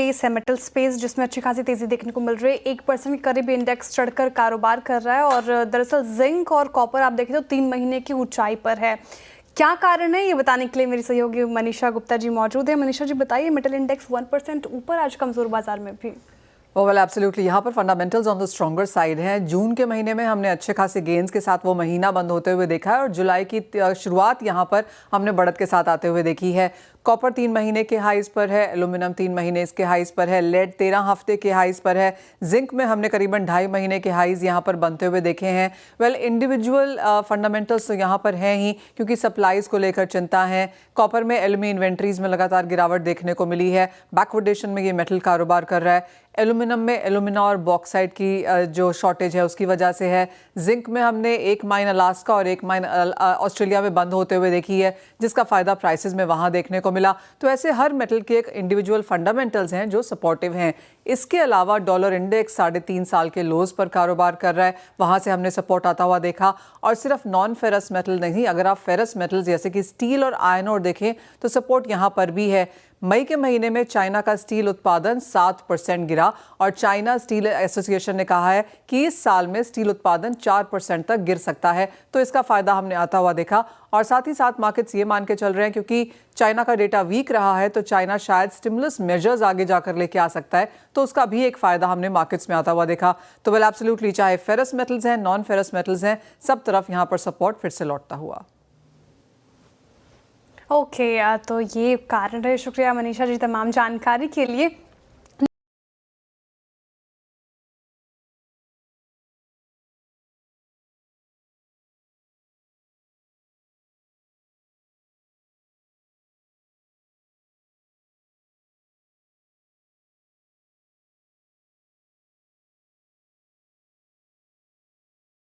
Space है, metal space, जिसमें अच्छी खासी तेजी देखने को मिल रही है। 1% के करीब इंडेक्स चढ़कर कारोबार कर रहा है और दरअसल जिंक और कॉपर आप देखें तो 3 महीने की ऊंचाई पर है। क्या कारण है, ये बताने के लिए मेरी सहयोगी मनीषा गुप्ता जी मौजूद है। मनीषा जी बताइए, मेटल इंडेक्स 1% ऊपर आज कमजोर बाजार में भी। वेल एब्सोल्युटली, यहाँ पर fundamentals on the stronger side हैं। जून के महीने में हमने अच्छे खासे गेंस के साथ वो महीना बंद होते हुए देखा है और जुलाई की शुरुआत यहाँ पर हमने बढ़त के साथ आते हुए देखी है। कॉपर 3 महीने के हाइज पर है, एल्यूमिनियम 3 महीने इसके हाइज पर है, लेड 13 हफ्ते के हाइज पर है, जिंक में हमने करीबन 2.5 महीने के हाइज यहाँ पर बनते हुए देखे हैं। वेल इंडिविजुअल फंडामेंटल्स तो यहाँ पर हैं ही, क्योंकि सप्लाईज को लेकर चिंता है। कॉपर में एलुमी इन्वेंट्रीज में लगातार गिरावट देखने को मिली है। बैकवर्डेशन में ये मेटल कारोबार कर रहा है। एल्यूमिनियम में एल्यूमिना और बॉक्साइट की जो शॉर्टेज है उसकी वजह से है। जिंक में हमने एक माइन अलास्का और एक माइन ऑस्ट्रेलिया में बंद होते हुए देखी है, जिसका फायदा प्राइसेस में वहां देखने को मिला। तो ऐसे हर मेटल के एक इंडिविजुअल फंडामेंटल्स हैं जो सपोर्टिव हैं। इसके अलावा डॉलर इंडेक्स 3.5 साल के लोज पर कारोबार कर रहा है, वहां से हमने सपोर्ट आता हुआ देखा। और सिर्फ नॉन फेरस मेटल नहीं, अगर आप फेरस मेटल जैसे कि स्टील और आयरन ओर देखें तो सपोर्ट यहां पर भी है। मई के महीने में चाइना का स्टील उत्पादन 7% गिरा और चाइना स्टील एसोसिएशन ने कहा है कि इस साल में स्टील उत्पादन 4% तक गिर सकता है। तो इसका फायदा हमने आता हुआ देखा। और साथ ही साथ मार्केट्स ये मान के चल रहे हैं, क्योंकि चाइना का डेटा वीक रहा है तो चाइना शायद स्टिमुलस मेजर्स आगे जाकर लेके आ सकता है, तो उसका भी एक फायदा हमने मार्केट्स में आता हुआ देखा। तो वेल एब्सोल्युटली, चाहे फेरस मेटल्स हैं, नॉन फेरस मेटल्स हैं, सब तरफ यहाँ पर सपोर्ट फिर से लौटता हुआ। ओके, तो ये कारण रहे। शुक्रिया मनीषा जी तमाम जानकारी के लिए।